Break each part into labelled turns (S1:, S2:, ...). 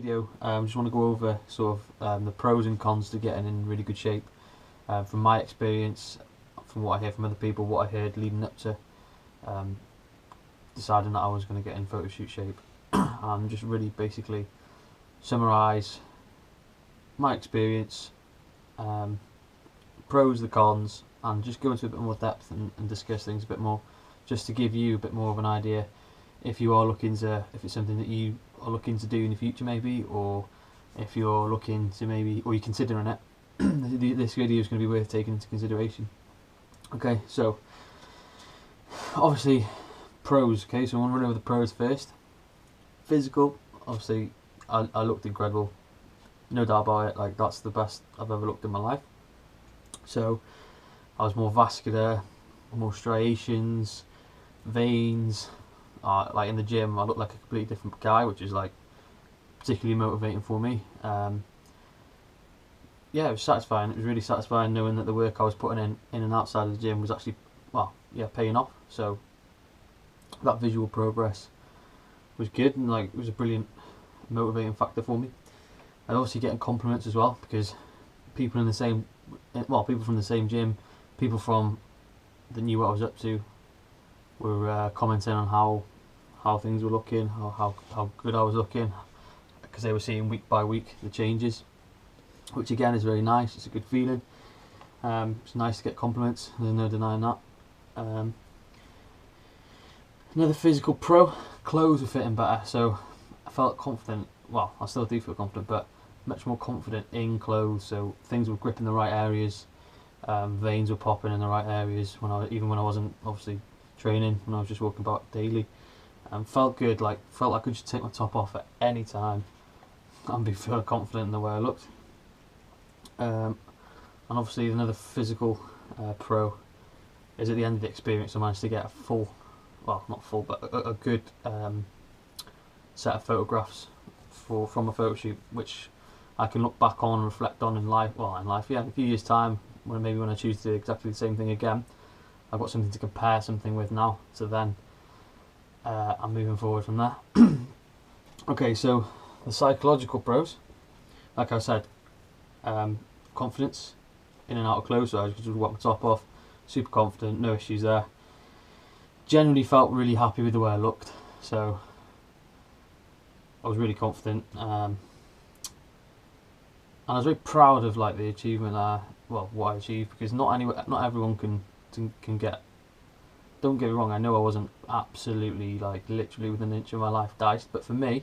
S1: video. Just want to go over sort of the pros and cons to getting in really good shape. From my experience, from what I hear from other people, what I heard leading up to deciding that I was going to get in photoshoot shape, and just really basically summarise my experience, pros, the cons, and just go into a bit more depth and discuss things a bit more, just to give you a bit more of an idea if you are looking to, if it's something that you are looking to do in the future maybe, or if you're looking to maybe, or you're considering it, this video is going to be worth taking into consideration. Okay, so obviously pros. Okay, so I want to run over the pros first. Physical, obviously I looked incredible, no doubt about it. Like, that's the best I've ever looked in my life. So I was more vascular, more striations, veins. Like in the gym, I looked like a completely different guy, which is like particularly motivating for me. Yeah, it was satisfying. It was really satisfying knowing that the work I was putting in and outside of the gym was actually, well, yeah, paying off. So that visual progress was good, and like, it was a brilliant motivating factor for me. And obviously getting compliments as well, because people in the same, well, people from the same gym, people from that knew what I was up to, were commenting on how things were looking, how good I was looking, because they were seeing week by week the changes, which again is very nice. It's a good feeling. It's nice to get compliments, there's no denying that. Another physical pro, clothes were fitting better, so I felt confident. Well, I still do feel confident, but much more confident in clothes, so things were gripping the right areas, veins were popping in the right areas even when I wasn't obviously training, when I was just walking about daily. Felt good, like felt like I could just take my top off at any time and be feeling confident in the way I looked. And obviously another physical pro is at the end of the experience I managed to get a full, well, not full, but a good set of photographs from a photo shoot, which I can look back on and reflect on in life. Well, in life, yeah, in a few years' time, when I choose to do exactly the same thing again, I've got something to compare something with now. So then I'm moving forward from there. Okay, so the psychological pros, like I said, confidence in and out of clothes. So I just walk my top off, super confident, no issues there. Generally felt really happy with the way I looked, so I was really confident, and I was very proud of like the achievement. Well, what I achieved, because not everyone can get. Don't get me wrong, I know I wasn't absolutely, like, literally within an inch of my life diced, but for me,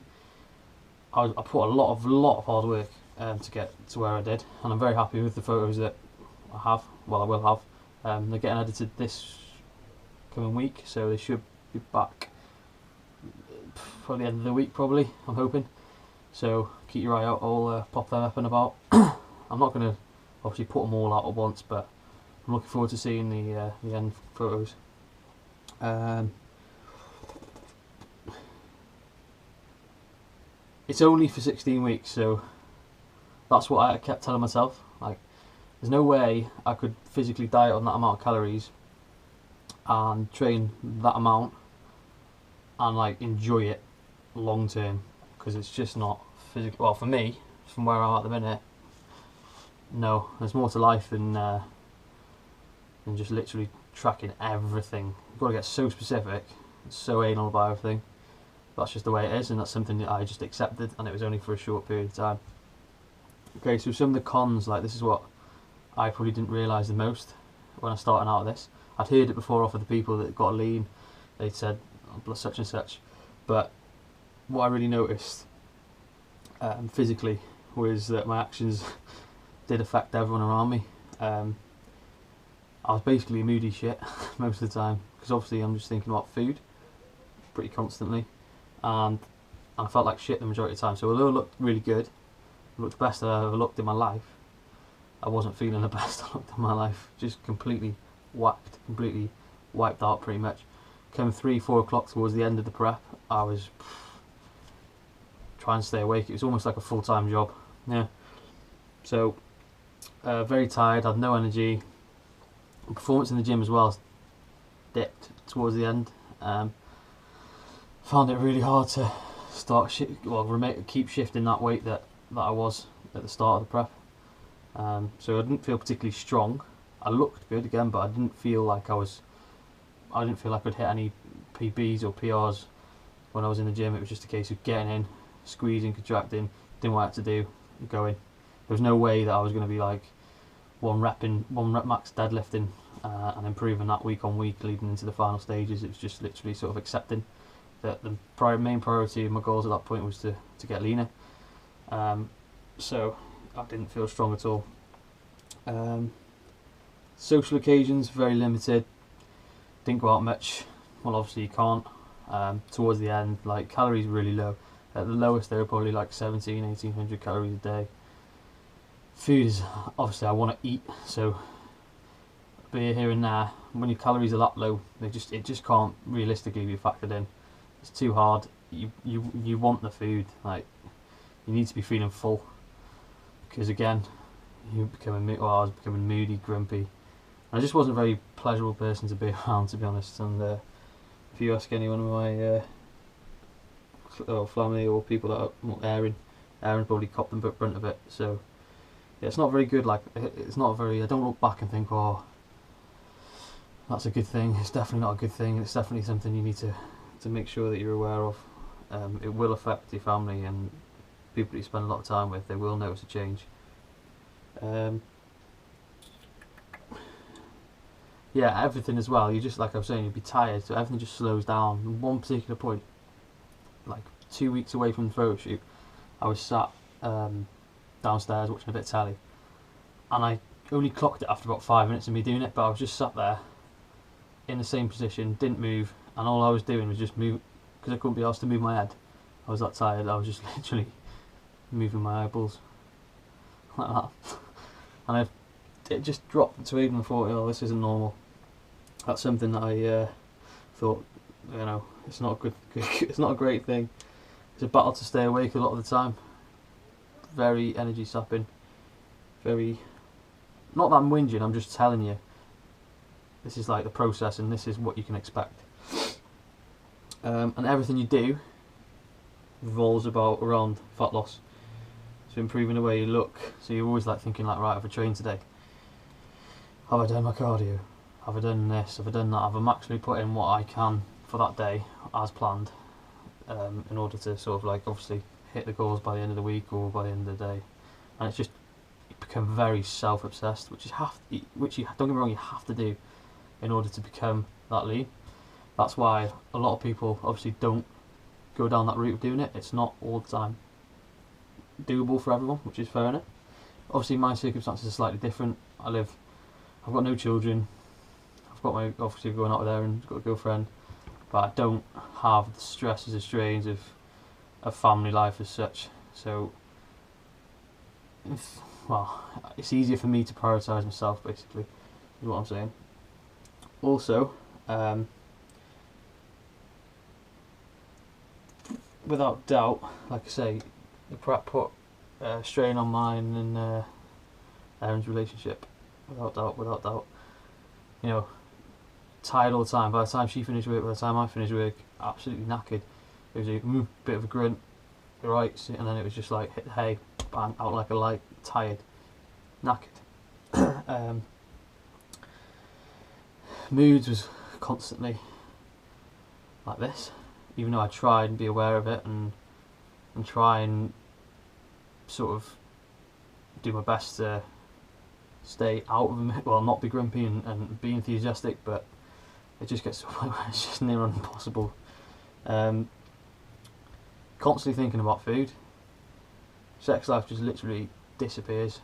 S1: I put a lot of hard work to get to where I did, and I'm very happy with the photos that I have. Well, I will have. They're getting edited this coming week, so they should be back for the end of the week probably, I'm hoping. So keep your eye out, I'll pop them up and about. I'm not going to obviously put them all out at once, but I'm looking forward to seeing the end photos. It's only for 16 weeks, so that's what I kept telling myself. Like, there's no way I could physically diet on that amount of calories and train that amount and like enjoy it long term, because it's just not physical. Well, for me, from where I'm at the minute, no, there's more to life than just literally tracking everything. You've got to get so specific, so anal about everything. That's just the way it is, and that's something that I just accepted, and it was only for a short period of time. Okay, so some of the cons, like, this is what I probably didn't realise the most when I started out of this. I'd heard it before off of the people that got lean. They'd said such and such, but what I really noticed physically was that my actions did affect everyone around me. I was basically a moody shit most of the time, because obviously I'm just thinking about food pretty constantly, and I felt like shit the majority of the time. So although I looked really good, I looked the best I've ever looked in my life, I wasn't feeling the best I looked in my life. Just completely wiped out pretty much. Come 3-4 o'clock towards the end of the prep, I was trying to stay awake. It was almost like a full-time job. Yeah. So very tired, had no energy. Performance in the gym as well dipped towards the end. Found it really hard to keep shifting that weight that I was at the start of the prep. So I didn't feel particularly strong. I looked good again, but I didn't feel like I didn't feel like I'd hit any PBs or PRs when I was in the gym. It was just a case of getting in, squeezing, contracting, doing what I had to do, and going. There was no way that I was going to be like one rep max deadlifting and improving that week on week leading into the final stages. It was just literally sort of accepting that the main priority of my goals at that point was to get leaner. So I didn't feel strong at all. Social occasions, very limited. Didn't go out much. Well, obviously you can't. Towards the end, like, calories really low. At the lowest they were probably like 1800 calories a day. Food is, obviously I want to eat, so beer here and there. When your calories are that low, it just can't realistically be factored in. It's too hard. You want the food, like, you need to be feeling full, because again, I was becoming moody, grumpy. I just wasn't a very pleasurable person to be around, to be honest. And if you ask anyone of my family or people that are Aaron probably copped the brunt of it. So yeah, it's not very good. Like, it's not very. I don't look back and think, oh, that's a good thing. It's definitely not a good thing. It's definitely something you need to make sure that you're aware of. It will affect your family and people that you spend a lot of time with. They will notice a change. Yeah, everything as well. You just, like I was saying, you'd be tired, so everything just slows down. At one particular point, like 2 weeks away from the photo shoot, I was sat downstairs watching a bit of telly, and I only clocked it after about 5 minutes of me doing it. But I was just sat there in the same position, didn't move, and all I was doing was just move, because I couldn't be asked to move my head. I was that tired. I was just literally moving my eyeballs like that, and it just dropped to even. I thought, oh, this isn't normal. That's something that I thought, it's not good. It's not a great thing. It's a battle to stay awake a lot of the time. Very energy sapping. Very. Not that I'm whinging. I'm just telling you. This is like the process, and this is what you can expect. And everything you do revolves around fat loss. So improving the way you look. So you're always like thinking like, right, have I trained today? Have I done my cardio? Have I done this? Have I done that? Have I maximally put in what I can for that day as planned, in order to sort of like obviously hit the goals by the end of the week or by the end of the day? And it's just, you become very self-obsessed, which you don't get me wrong, you have to do in order to become that lean. That's why a lot of people obviously don't go down that route of doing it. It's not all the time doable for everyone, which is fair enough. Obviously my circumstances are slightly different. I've got no children. I've got obviously going out there and got a girlfriend, but I don't have the stresses and strains of family life as such. So, it's easier for me to prioritise myself, basically, is what I'm saying. Also, without doubt, like I say, the prep put strain on mine and Erin's relationship. Without doubt. Tired all the time. By the time she finished work, by the time I finished work, absolutely knackered. It was a bit of a grunt, right, and then it was just like hit the hay, bang, out like a light, tired, knackered. Moods was constantly like this, even though I tried and be aware of it and try and sort of do my best to stay out of them, well, not be grumpy and be enthusiastic, but it just gets to a point where it's just near impossible. Constantly thinking about food. Sex life just literally disappears.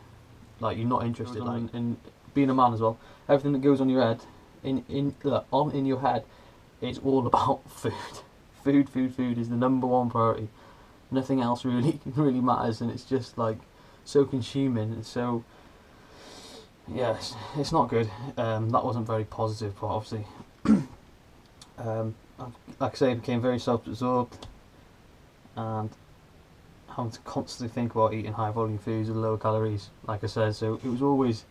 S1: Like, you're not interested. Like, in being a man as well, everything that goes on your head, in your head, it's all about food. Food is the number one priority. Nothing else really matters, and it's just like so consuming and so. Yeah, it's not good. That wasn't very positive, but obviously, like I say, I became very self-absorbed and having to constantly think about eating high-volume foods with lower calories, like I said. So it was always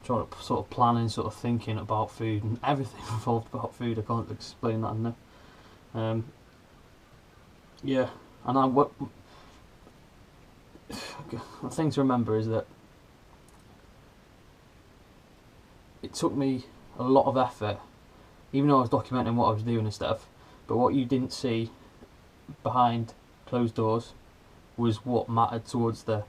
S1: trying to sort of planning, sort of thinking about food, and everything involved about food. I can't explain that enough. Yeah, And what the thing to remember is that it took me a lot of effort, even though I was documenting what I was doing and stuff. But what you didn't see behind closed doors was what mattered towards the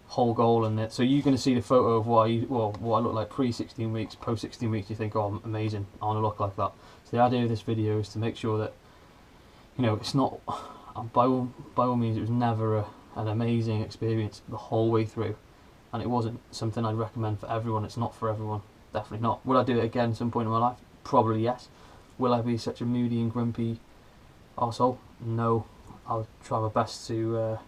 S1: whole goal. And it. So you're going to see the photo of what I look like pre 16 weeks, post 16 weeks. You think, oh, I'm amazing, I want to look like that. So the idea of this video is to make sure that, you know, it's not, by all means, it was never an amazing experience the whole way through, and it wasn't something I'd recommend for everyone. It's not for everyone, definitely not. Will I do it again at some point in my life? Probably yes. Will I be such a moody and grumpy arsehole? No. I'll try my best to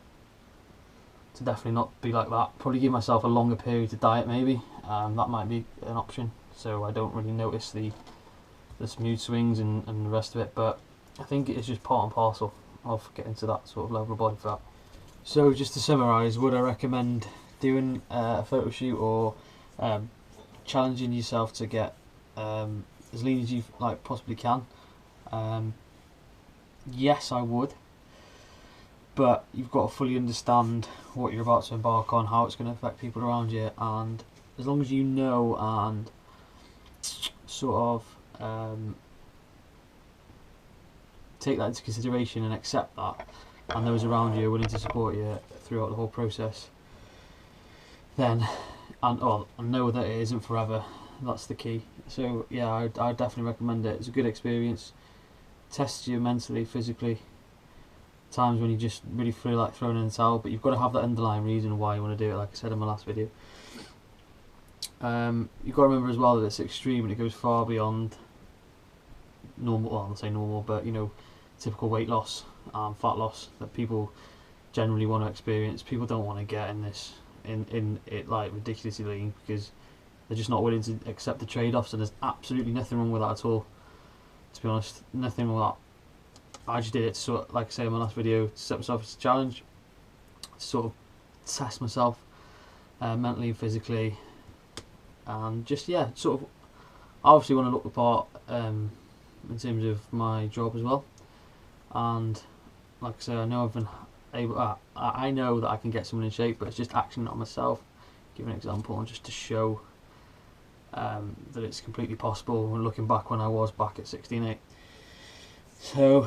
S1: definitely not be like that. Probably give myself a longer period to diet, maybe. That might be an option, so I don't really notice the mood swings and the rest of it. But I think it's just part and parcel of getting to that sort of level of body fat. So just to summarise, would I recommend doing a photo shoot or challenging yourself to get as lean as you possibly can? Yes, I would, but you've got to fully understand what you're about to embark on, how it's going to affect people around you, and as long as you know and sort of take that into consideration and accept that, and those around you are willing to support you throughout the whole process, then and know that it isn't forever. That's the key. So yeah, I definitely recommend it. It's a good experience. Tests you mentally, physically. Times when you just really feel like throwing in the towel, but you've got to have that underlying reason why you want to do it, like I said in my last video. You've got to remember as well that it's extreme and it goes far beyond normal, well, I'll say normal, but you know, typical weight loss, fat loss that people generally want to experience. People don't want to get in it like ridiculously lean because they're just not willing to accept the trade-offs, and there's absolutely nothing wrong with that at all, to be honest. Nothing wrong with that. I just did it to sort of, like I say in my last video, to set myself as a challenge, to sort of test myself mentally and physically, and just, yeah, sort of, I obviously want to look the part in terms of my job as well. And like I say, I know I've been able, I know that I can get someone in shape, but it's just actioning it on myself, give an example, and just to show that it's completely possible. And looking back when I was back at 16.8. So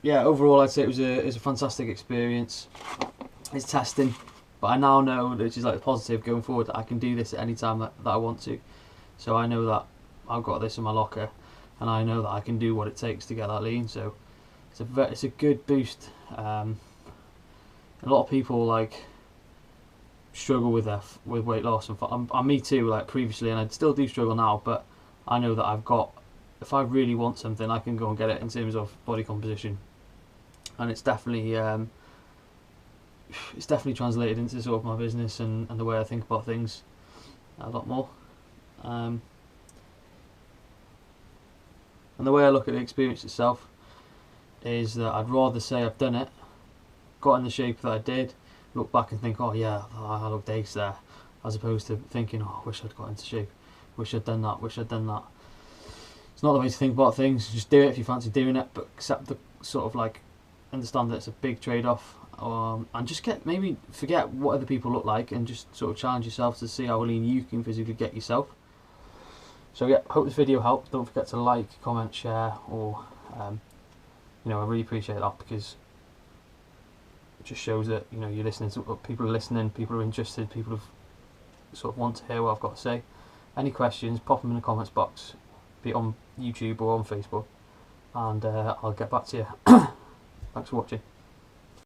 S1: yeah, overall I'd say it was a fantastic experience. It's testing, but I now know, which is like positive going forward, that I can do this at any time that I want to. So I know that I've got this in my locker, and I know that I can do what it takes to get that lean. So it's a good boost. A lot of people struggle with weight loss, and me too, previously, and I still do struggle now. But I know that if I really want something, I can go and get it in terms of body composition, and it's definitely translated into sort of my business and the way I think about things a lot more. And the way I look at the experience itself is that I'd rather say I've done it, got in the shape that I did, look back and think, oh yeah, I looked ace there, as opposed to thinking, oh, I wish I'd got into shape, wish I'd done that, wish I'd done that. It's not the way to think about things. Just do it if you fancy doing it, but accept the sort of understand that it's a big trade-off, and just maybe forget what other people look like and just sort of challenge yourself to see how lean you can physically get yourself. So yeah, hope this video helped. Don't forget to like, comment, share, or I really appreciate that, because it just shows that you're listening to people are listening, people are interested, people have sort of want to hear what I've got to say. Any questions, pop them in the comments box, be it on YouTube or on Facebook, and I'll get back to you. Thanks for watching.